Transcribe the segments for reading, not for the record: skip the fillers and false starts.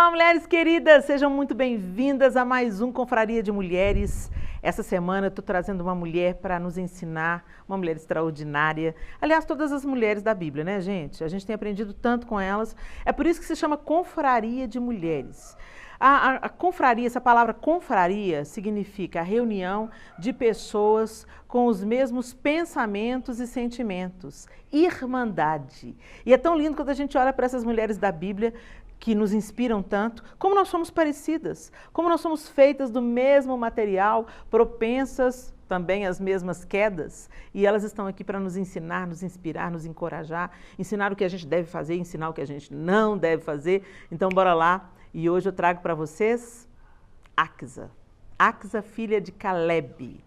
Olá, mulheres queridas, sejam muito bem-vindas a mais um Confraria de Mulheres. Essa semana eu estou trazendo uma mulher para nos ensinar, uma mulher extraordinária. Aliás, todas as mulheres da Bíblia, né, gente? A gente tem aprendido tanto com elas. É por isso que se chama Confraria de Mulheres. A confraria, essa palavra confraria, significa a reunião de pessoas com os mesmos pensamentos e sentimentos, irmandade. E é tão lindo quando a gente olha para essas mulheres da Bíblia que nos inspiram tanto, como nós somos parecidas, como nós somos feitas do mesmo material, propensas também às mesmas quedas, e elas estão aqui para nos ensinar, nos inspirar, nos encorajar, ensinar o que a gente deve fazer, ensinar o que a gente não deve fazer. Então, bora lá. E hoje eu trago para vocês Axa. Axa, filha de Caleb.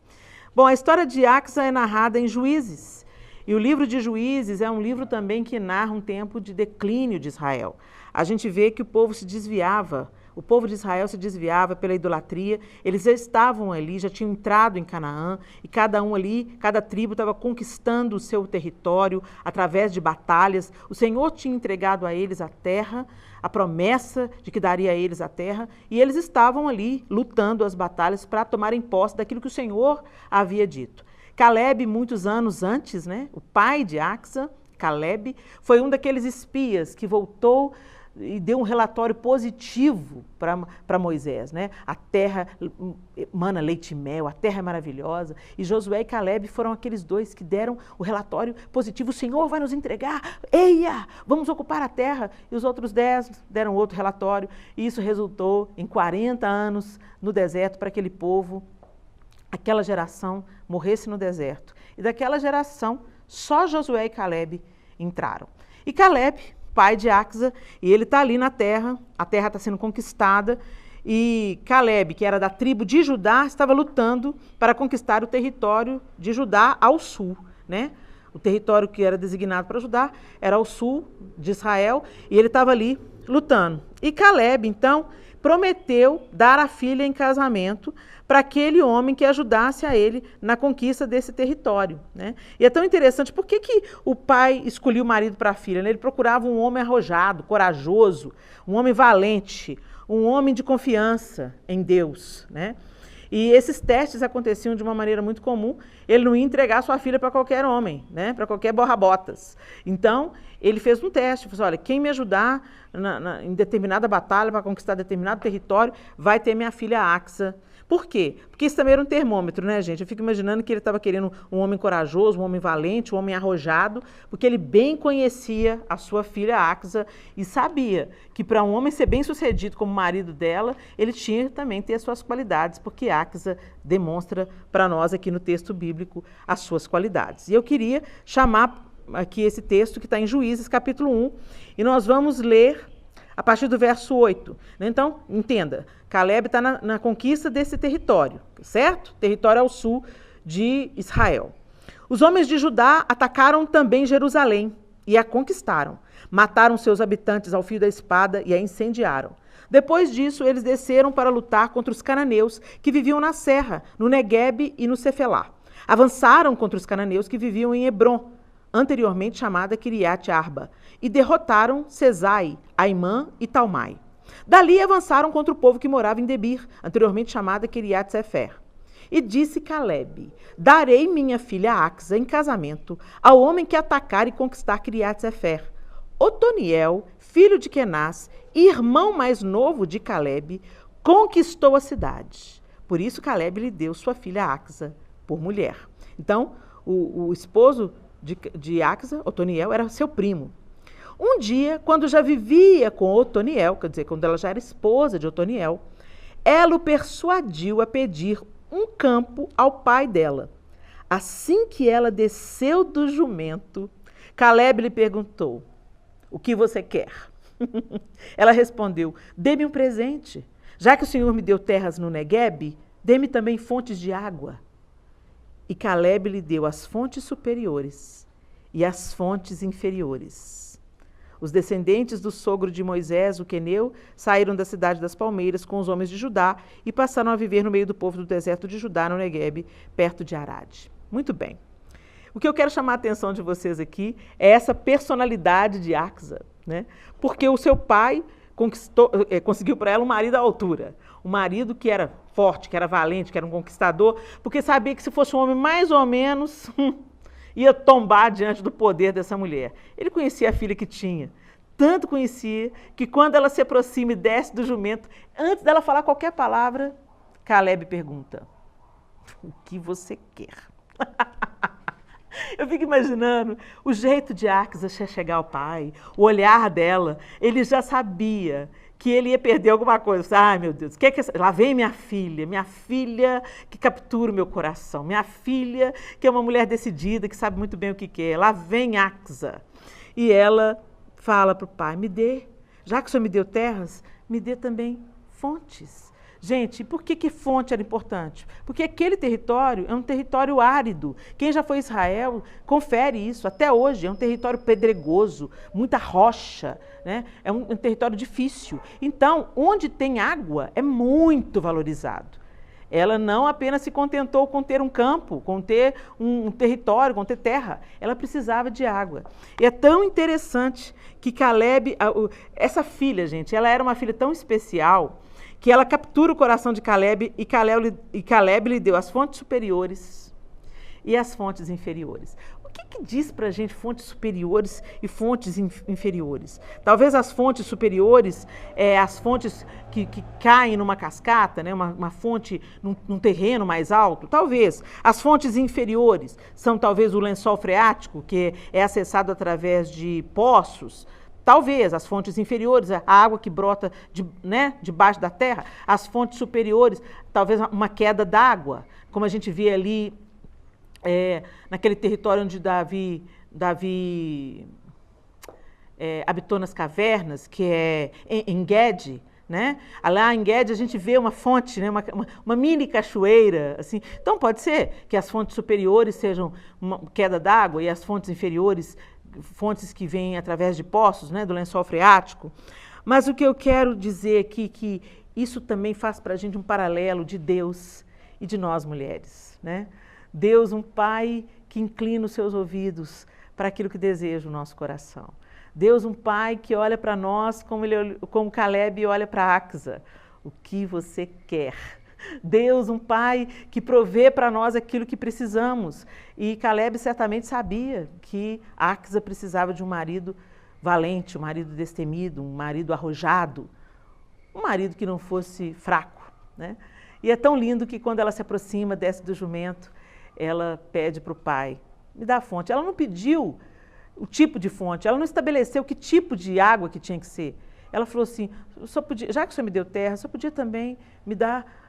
Bom, a história de Axa é narrada em Juízes. E o livro de Juízes é um livro também que narra um tempo de declínio de Israel. A gente vê que o povo se desviava, o povo de Israel se desviava pela idolatria, eles já estavam ali, já tinham entrado em Canaã, e cada um ali, cada tribo estava conquistando o seu território através de batalhas. O Senhor tinha entregado a eles a terra, a promessa de que daria a eles a terra, e eles estavam ali lutando as batalhas para tomarem posse daquilo que o Senhor havia dito. Caleb, muitos anos antes, né, o pai de Axa, Caleb, foi um daqueles espias que voltou e deu um relatório positivo para Moisés, né? A terra mana leite e mel, a terra é maravilhosa. E Josué e Caleb foram aqueles dois que deram o relatório positivo. O Senhor vai nos entregar, eia, vamos ocupar a terra. E os outros 10 deram outro relatório. E isso resultou em 40 anos no deserto para aquele povo, aquela geração morresse no deserto. E daquela geração, só Josué e Caleb entraram. E Caleb, pai de Axa, e ele está ali na terra, a terra está sendo conquistada, e Caleb, que era da tribo de Judá, estava lutando para conquistar o território de Judá ao sul, né? O território que era designado para Judá era ao sul de Israel, e ele estava ali lutando. E Caleb, então, prometeu dar a filha em casamento para aquele homem que ajudasse a ele na conquista desse território, né? E é tão interessante, por que o pai escolhia o marido para a filha, né? Ele procurava um homem arrojado, corajoso, um homem valente, um homem de confiança em Deus, né? E esses testes aconteciam de uma maneira muito comum. Ele não ia entregar sua filha para qualquer homem, né? Para qualquer borra-botas. Então, ele fez um teste, falou assim, olha, quem me ajudar em determinada batalha para conquistar determinado território, vai ter minha filha Axa. Por quê? Porque isso também era um termômetro, né, gente? Eu fico imaginando que ele estava querendo um homem corajoso, um homem valente, um homem arrojado, porque ele bem conhecia a sua filha Axa e sabia que para um homem ser bem-sucedido como marido dela, ele tinha que também ter as suas qualidades, porque Axa demonstra para nós aqui no texto bíblico as suas qualidades. E eu queria chamar aqui esse texto que está em Juízes, capítulo 1, e nós vamos ler a partir do verso 8. Então, entenda, Caleb está na conquista desse território, certo? Território ao sul de Israel. Os homens de Judá atacaram também Jerusalém e a conquistaram. Mataram seus habitantes ao fio da espada e a incendiaram. Depois disso, eles desceram para lutar contra os cananeus que viviam na serra, no Neguebe e no Cefelá. Avançaram contra os cananeus que viviam em Hebrom, anteriormente chamada Kiriat Arba, e derrotaram Sesai, Aimã e Talmai. Dali avançaram contra o povo que morava em Debir, anteriormente chamada Kiriat Sefer. E disse Caleb, darei minha filha Axa em casamento ao homem que atacar e conquistar Kiriat Sefer. Otoniel, filho de Kenaz, irmão mais novo de Caleb, conquistou a cidade. Por isso Caleb lhe deu sua filha Axa por mulher. Então, o esposo de Axa, Otoniel, era seu primo. Um dia, quando já vivia com Otoniel, quer dizer, quando ela já era esposa de Otoniel, ela o persuadiu a pedir um campo ao pai dela. Assim que ela desceu do jumento, Caleb lhe perguntou, o que você quer? Ela respondeu, dê-me um presente. Já que o Senhor me deu terras no Neguebe, dê-me também fontes de água. E Caleb lhe deu as fontes superiores e as fontes inferiores. Os descendentes do sogro de Moisés, o queneu, saíram da cidade das palmeiras com os homens de Judá e passaram a viver no meio do povo do deserto de Judá, no Neguebe, perto de Arade. Muito bem. O que eu quero chamar a atenção de vocês aqui é essa personalidade de Axa, né? Porque o seu pai conseguiu para ela um marido à altura. Um marido que era forte, que era valente, que era um conquistador, porque sabia que se fosse um homem mais ou menos, ia tombar diante do poder dessa mulher. Ele conhecia a filha que tinha. Tanto conhecia que quando ela se aproxima e desce do jumento, antes dela falar qualquer palavra, Caleb pergunta: o que você quer? Eu fico imaginando o jeito de Axa chegar ao pai, o olhar dela. Ele já sabia que ele ia perder alguma coisa. Ai, meu Deus, que é que... lá vem minha filha que captura o meu coração, minha filha que é uma mulher decidida, que sabe muito bem o que quer. Lá vem Axa. E ela fala para o pai: me dê, já que o senhor me deu terras, me dê também fontes. Gente, por que fonte era importante? Porque aquele território é um território árido. Quem já foi a Israel confere isso. Até hoje é um território pedregoso, muita rocha, né? É um território difícil. Então, onde tem água é muito valorizado. Ela não apenas se contentou com ter um campo, com ter um território, com ter terra. Ela precisava de água. E é tão interessante que Caleb, essa filha, gente, ela era uma filha tão especial que ela captura o coração de Caleb e Caleb lhe deu as fontes superiores e as fontes inferiores. O que diz para a gente fontes superiores e fontes inferiores? Talvez as fontes superiores, as fontes que caem numa cascata, né? uma fonte num terreno mais alto, talvez. As fontes inferiores são talvez o lençol freático, que é acessado através de poços. Talvez as fontes inferiores, a água que brota debaixo da terra. As fontes superiores, talvez uma queda d'água, como a gente vê ali naquele território onde Davi habitou nas cavernas, que é em Gede, né? Lá em Gede a gente vê uma fonte, né? uma mini cachoeira, assim. Então pode ser que as fontes superiores sejam uma queda d'água e as fontes inferiores fontes que vêm através de poços, né, do lençol freático. Mas o que eu quero dizer aqui é que isso também faz para a gente um paralelo de Deus e de nós mulheres, né? Deus, um pai que inclina os seus ouvidos para aquilo que deseja o nosso coração. Deus, um pai que olha para nós como Caleb olha para Axa. O que você quer? Deus, um pai que provê para nós aquilo que precisamos. E Caleb certamente sabia que Axa precisava de um marido valente, um marido destemido, um marido arrojado, um marido que não fosse fraco, né? E é tão lindo que quando ela se aproxima, desce do jumento, ela pede para o pai: me dá a fonte. Ela não pediu o tipo de fonte, ela não estabeleceu que tipo de água que tinha que ser. Ela falou assim: só podia, já que o senhor me deu terra, só podia também me dar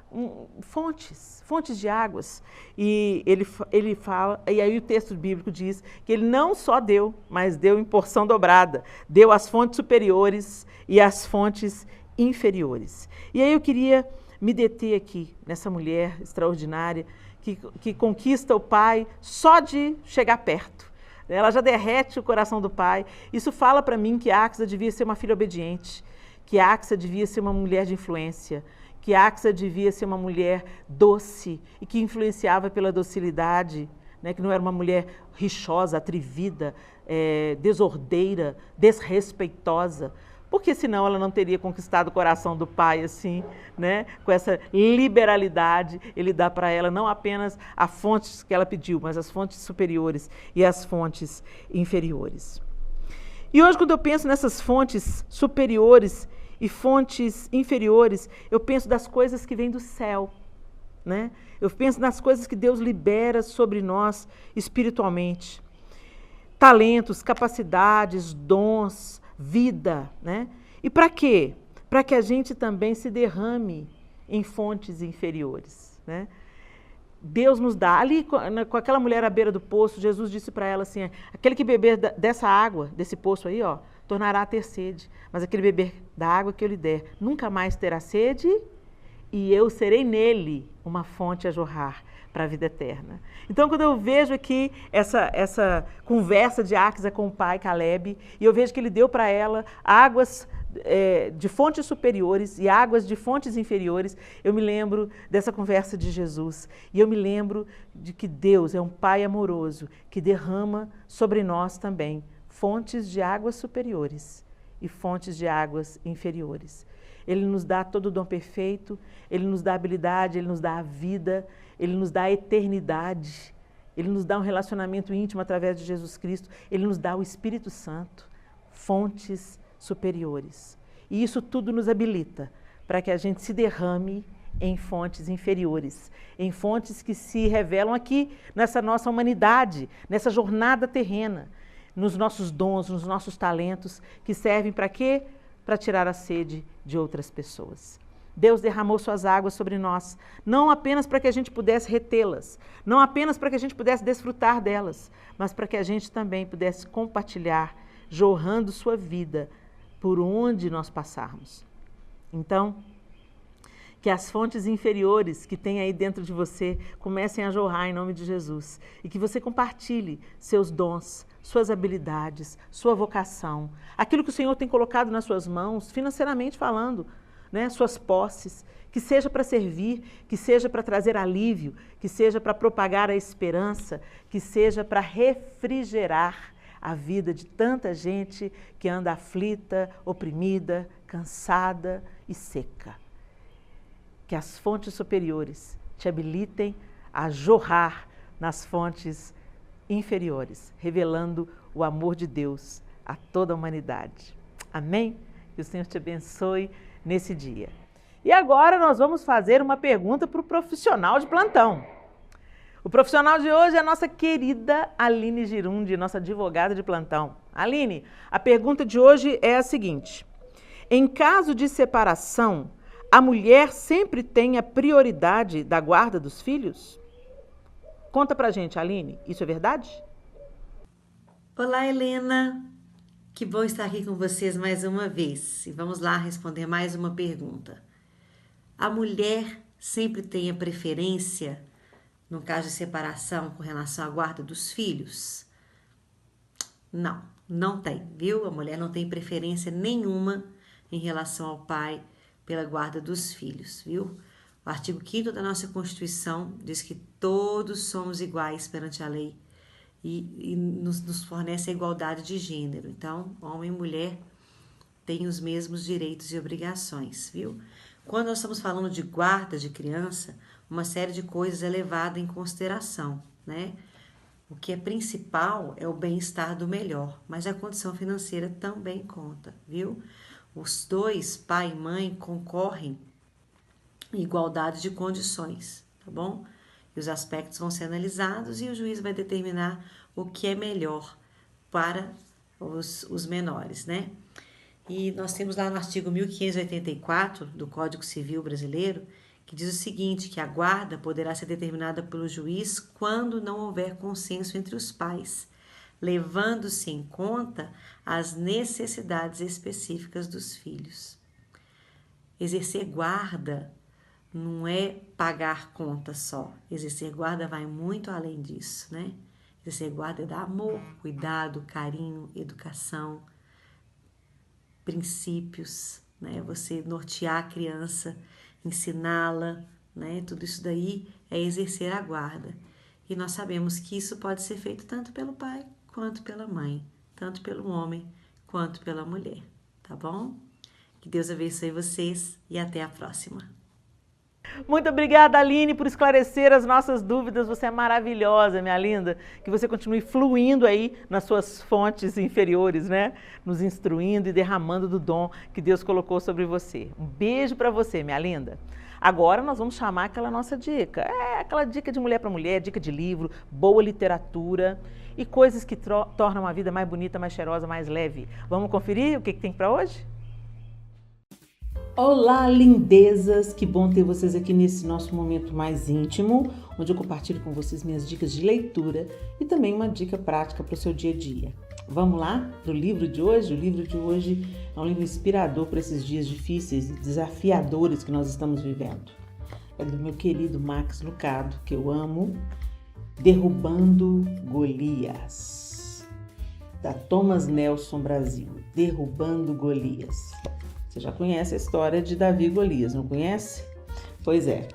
fontes de águas. E ele fala, e aí o texto bíblico diz que ele não só deu, mas deu em porção dobrada. Deu as fontes superiores e as fontes inferiores. E aí eu queria me deter aqui, nessa mulher extraordinária, que conquista o pai só de chegar perto. Ela já derrete o coração do pai. Isso fala para mim que Axa devia ser uma filha obediente, que Axa devia ser uma mulher de influência, que Axa devia ser uma mulher doce e que influenciava pela docilidade, né? Que não era uma mulher rixosa, atrevida, desordeira, desrespeitosa, porque senão ela não teria conquistado o coração do pai assim, né? Com essa liberalidade. Ele dá para ela não apenas as fontes que ela pediu, mas as fontes superiores e as fontes inferiores. E hoje, quando eu penso nessas fontes superiores e fontes inferiores, eu penso das coisas que vêm do céu, né? Eu penso nas coisas que Deus libera sobre nós espiritualmente. Talentos, capacidades, dons, vida, né? E para quê? Para que a gente também se derrame em fontes inferiores, né? Deus nos dá. Ali, com aquela mulher à beira do poço, Jesus disse para ela assim: aquele que beber dessa água, desse poço aí, ó, tornará a ter sede. Mas aquele beber da água que eu lhe der, nunca mais terá sede, e eu serei nele uma fonte a jorrar para a vida eterna. Então, quando eu vejo aqui essa conversa de Axa com o pai Caleb, e eu vejo que ele deu para ela águas de fontes superiores e águas de fontes inferiores, eu me lembro dessa conversa de Jesus. E eu me lembro de que Deus é um pai amoroso que derrama sobre nós também fontes de águas superiores e fontes de águas inferiores. Ele nos dá todo o dom perfeito, Ele nos dá a habilidade, Ele nos dá a vida, Ele nos dá a eternidade, Ele nos dá um relacionamento íntimo através de Jesus Cristo, Ele nos dá o Espírito Santo, fontes superiores. E isso tudo nos habilita para que a gente se derrame em fontes inferiores, em fontes que se revelam aqui nessa nossa humanidade, nessa jornada terrena, nos nossos dons, nos nossos talentos, que servem para quê? Para tirar a sede de outras pessoas. Deus derramou suas águas sobre nós, não apenas para que a gente pudesse retê-las, não apenas para que a gente pudesse desfrutar delas, mas para que a gente também pudesse compartilhar, jorrando sua vida por onde nós passarmos. Então, que as fontes inferiores que tem aí dentro de você comecem a jorrar em nome de Jesus e que você compartilhe seus dons, suas habilidades, sua vocação, aquilo que o Senhor tem colocado nas suas mãos, financeiramente falando, né, suas posses, que seja para servir, que seja para trazer alívio, que seja para propagar a esperança, que seja para refrigerar a vida de tanta gente que anda aflita, oprimida, cansada e seca. Que as fontes superiores te habilitem a jorrar nas fontes inferiores, revelando o amor de Deus a toda a humanidade. Amém? Que o Senhor te abençoe nesse dia. E agora nós vamos fazer uma pergunta para o profissional de plantão. O profissional de hoje é a nossa querida Aline Girundi, nossa advogada de plantão. Aline, a pergunta de hoje é a seguinte: em caso de separação, a mulher sempre tem a prioridade da guarda dos filhos? Conta pra gente, Aline, isso é verdade? Olá, Helena. Que bom estar aqui com vocês mais uma vez. E vamos lá responder mais uma pergunta. A mulher sempre tem a preferência, no caso de separação, com relação à guarda dos filhos? Não, não tem, viu? A mulher não tem preferência nenhuma em relação ao pai pela guarda dos filhos, viu? O artigo 5º da nossa Constituição diz que todos somos iguais perante a lei e nos fornece a igualdade de gênero. Então, homem e mulher têm os mesmos direitos e obrigações, viu? Quando nós estamos falando de guarda de criança, uma série de coisas é levada em consideração, né? O que é principal é o bem-estar do melhor, mas a condição financeira também conta, viu? Os dois, pai e mãe, concorrem em igualdade de condições, tá bom? E os aspectos vão ser analisados e o juiz vai determinar o que é melhor para os menores, né? E nós temos lá no artigo 1584 do Código Civil Brasileiro, que diz o seguinte, que a guarda poderá ser determinada pelo juiz quando não houver consenso entre os pais, levando-se em conta as necessidades específicas dos filhos. Exercer guarda não é pagar conta só. Exercer guarda vai muito além disso, né? Exercer guarda é dar amor, cuidado, carinho, educação, princípios, né? Você nortear a criança, ensiná-la, né? Tudo isso daí é exercer a guarda. E nós sabemos que isso pode ser feito tanto pelo pai quanto pela mãe, tanto pelo homem quanto pela mulher, tá bom? Que Deus abençoe vocês e até a próxima. Muito obrigada, Aline, por esclarecer as nossas dúvidas. Você é maravilhosa, minha linda. Que você continue fluindo aí nas suas fontes inferiores, né? Nos instruindo e derramando do dom que Deus colocou sobre você. Um beijo para você, minha linda. Agora nós vamos chamar aquela nossa dica. Aquela dica de mulher para mulher, dica de livro, boa literatura e coisas que tornam a vida mais bonita, mais cheirosa, mais leve. Vamos conferir o que tem para hoje? Olá, lindezas! Que bom ter vocês aqui nesse nosso momento mais íntimo, onde eu compartilho com vocês minhas dicas de leitura e também uma dica prática para o seu dia a dia. Vamos lá para o livro de hoje? O livro de hoje é um livro inspirador para esses dias difíceis e desafiadores que nós estamos vivendo. É do meu querido Max Lucado, que eu amo, Derrubando Golias, da Thomas Nelson Brasil, Derrubando Golias. Você já conhece a história de Davi e Golias, não conhece? Pois é.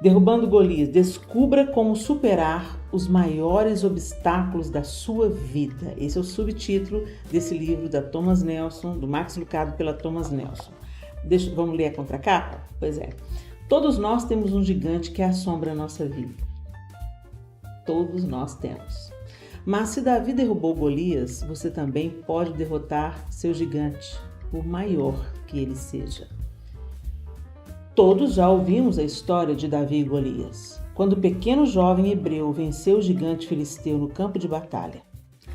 Derrubando Golias, descubra como superar os maiores obstáculos da sua vida. Esse é o subtítulo desse livro da Thomas Nelson, do Max Lucado pela Thomas Nelson. Vamos ler a contracapa? Pois é. Todos nós temos um gigante que assombra a nossa vida. Todos nós temos. Mas se Davi derrubou Golias, você também pode derrotar seu gigante, por maior que ele seja. Todos já ouvimos a história de Davi e Golias, quando o pequeno jovem hebreu venceu o gigante filisteu no campo de batalha.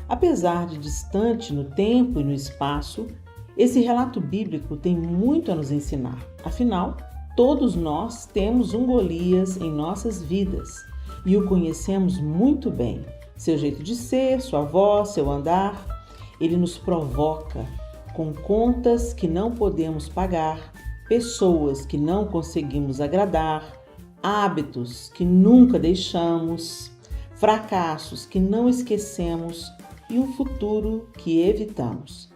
Apesar de distante no tempo e no espaço, esse relato bíblico tem muito a nos ensinar. Afinal, todos nós temos um Golias em nossas vidas e o conhecemos muito bem. Seu jeito de ser, sua voz, seu andar, ele nos provoca com contas que não podemos pagar, pessoas que não conseguimos agradar, hábitos que nunca deixamos, fracassos que não esquecemos e um futuro que evitamos.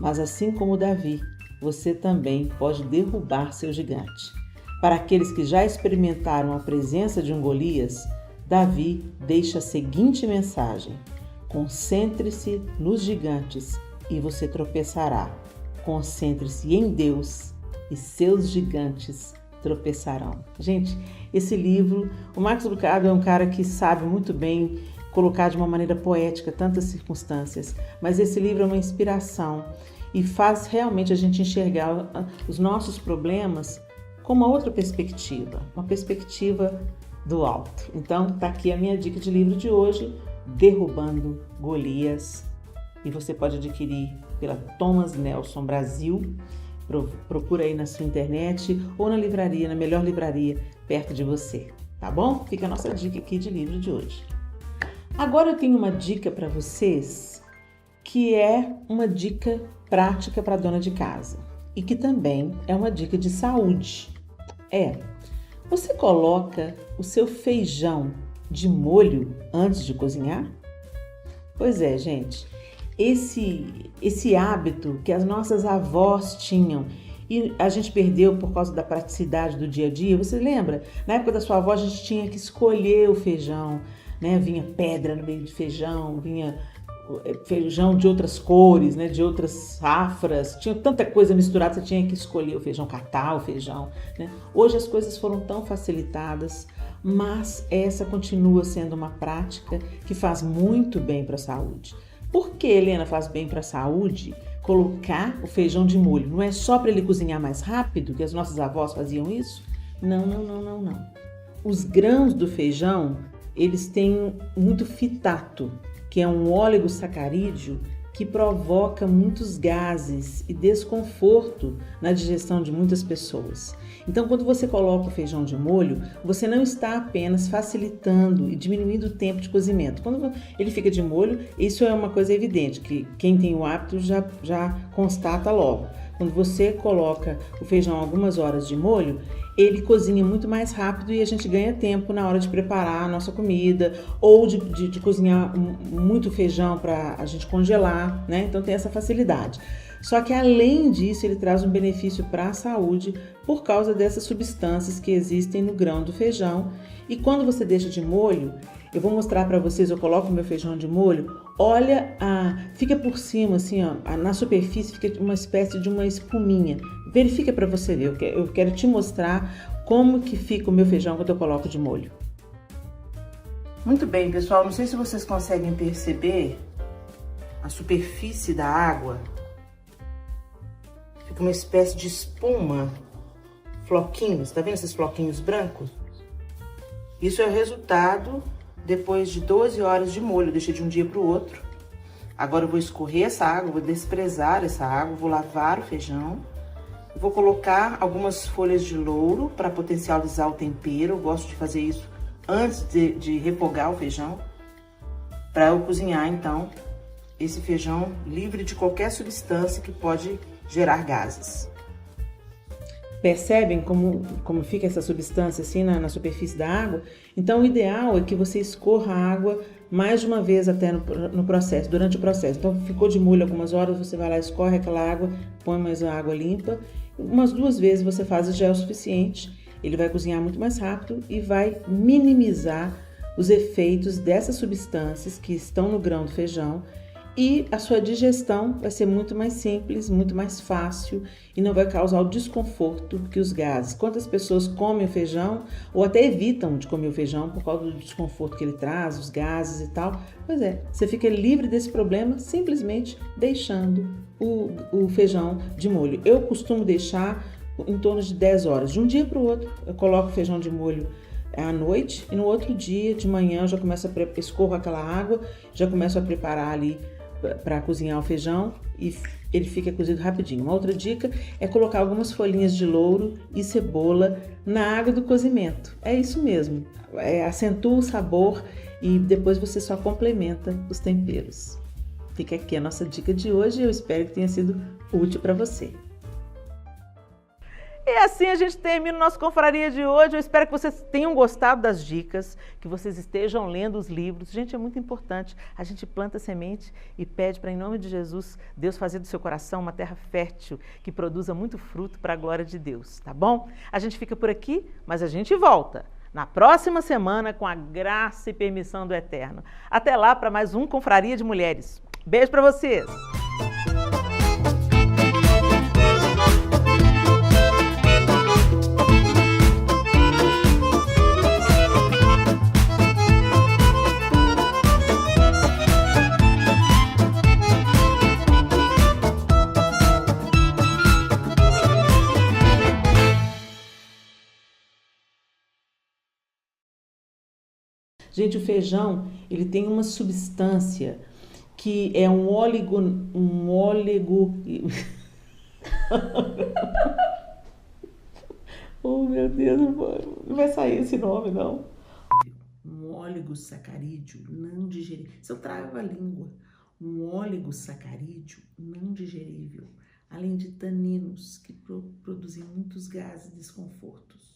Mas assim como Davi, você também pode derrubar seu gigante. Para aqueles que já experimentaram a presença de um Golias, Davi deixa a seguinte mensagem: concentre-se nos gigantes e você tropeçará. Concentre-se em Deus e seus gigantes tropeçarão. Gente, esse livro, o Max Lucado é um cara que sabe muito bem colocar de uma maneira poética tantas circunstâncias, mas esse livro é uma inspiração e faz realmente a gente enxergar os nossos problemas com uma outra perspectiva, uma perspectiva do alto. Então, tá aqui a minha dica de livro de hoje, Derrubando Golias, e você pode adquirir pela Thomas Nelson Brasil. Procura aí na sua internet ou na livraria, na melhor livraria perto de você, tá bom? Fica a nossa dica aqui de livro de hoje. Agora eu tenho uma dica para vocês que é uma dica prática para dona de casa e que também é uma dica de saúde. Você coloca o seu feijão de molho antes de cozinhar? Pois é, gente. Esse hábito que as nossas avós tinham e a gente perdeu por causa da praticidade do dia a dia. Você lembra? Na época da sua avó a gente tinha que escolher o feijão, né? Vinha pedra no meio de feijão, vinha feijão de outras cores, né? De outras safras. Tinha tanta coisa misturada, você tinha que escolher o feijão, catar o feijão, né? Hoje as coisas foram tão facilitadas, mas essa continua sendo uma prática que faz muito bem para a saúde. Por que, Helena, faz bem para a saúde colocar o feijão de molho? Não é só para ele cozinhar mais rápido, que as nossas avós faziam isso? Não. Os grãos do feijão, eles têm muito fitato, que é um oligosacarídeo que provoca muitos gases e desconforto na digestão de muitas pessoas. Então, quando você coloca o feijão de molho, você não está apenas facilitando e diminuindo o tempo de cozimento. Quando ele fica de molho, isso é uma coisa evidente, que quem tem o hábito já constata logo. Quando você coloca o feijão algumas horas de molho, ele cozinha muito mais rápido e a gente ganha tempo na hora de preparar a nossa comida ou de cozinhar muito feijão para a gente congelar, né? Então tem essa facilidade. Só que além disso, ele traz um benefício para a saúde por causa dessas substâncias que existem no grão do feijão. E quando você deixa de molho, eu vou mostrar para vocês, eu coloco o meu feijão de molho, olha, fica por cima, assim, ó, na superfície fica uma espécie de uma espuminha. Verifica para você ver, eu quero te mostrar como que fica o meu feijão quando eu coloco de molho. Muito bem, pessoal, não sei se vocês conseguem perceber a superfície da água. Fica uma espécie de espuma, floquinhos, tá vendo esses floquinhos brancos? Isso é o resultado depois de 12 horas de molho, eu deixei de um dia para o outro. Agora eu vou escorrer essa água, vou desprezar essa água, vou lavar o feijão. Vou colocar algumas folhas de louro para potencializar o tempero. Eu gosto de fazer isso antes de refogar o feijão, para eu cozinhar, então, esse feijão livre de qualquer substância que pode gerar gases. Percebem como fica essa substância assim na superfície da água? Então, o ideal é que você escorra a água mais de uma vez até no processo, durante o processo. Então, ficou de molho algumas horas, você vai lá, escorre aquela água, põe mais a água limpa. Umas 2 vezes você faz e já é o suficiente. ele vai cozinhar muito mais rápido e vai minimizar os efeitos dessas substâncias que estão no grão do feijão, e a sua digestão vai ser muito mais simples, muito mais fácil e não vai causar o desconforto que os gases. Quantas pessoas comem o feijão ou até evitam de comer o feijão por causa do desconforto que ele traz, os gases e tal? Pois é, você fica livre desse problema simplesmente deixando o feijão de molho. Eu costumo deixar em torno de 10 horas. De um dia para o outro, eu coloco o feijão de molho à noite e no outro dia, de manhã, eu já começo escorro aquela água, já começo a preparar ali para cozinhar o feijão e ele fica cozido rapidinho. Uma outra dica é colocar algumas folhinhas de louro e cebola na água do cozimento. É isso mesmo, acentua o sabor e depois você só complementa os temperos. Fica aqui a nossa dica de hoje e eu espero que tenha sido útil para você. E assim a gente termina o nosso Confraria de hoje. Eu espero que vocês tenham gostado das dicas, que vocês estejam lendo os livros. Gente, é muito importante. A gente planta semente e pede para, em nome de Jesus, Deus fazer do seu coração uma terra fértil, que produza muito fruto para a glória de Deus, tá bom? A gente fica por aqui, mas a gente volta na próxima semana com a graça e permissão do Eterno. Até lá para mais um Confraria de Mulheres. Beijo para vocês! Gente, o feijão, ele tem uma substância que é um óleo... Oh, meu Deus, não vai sair esse nome, não. Um oligosacarídeo não digerível. Se eu travo a língua, um oligosacarídeo não digerível, além de taninos que produzem muitos gases e desconfortos.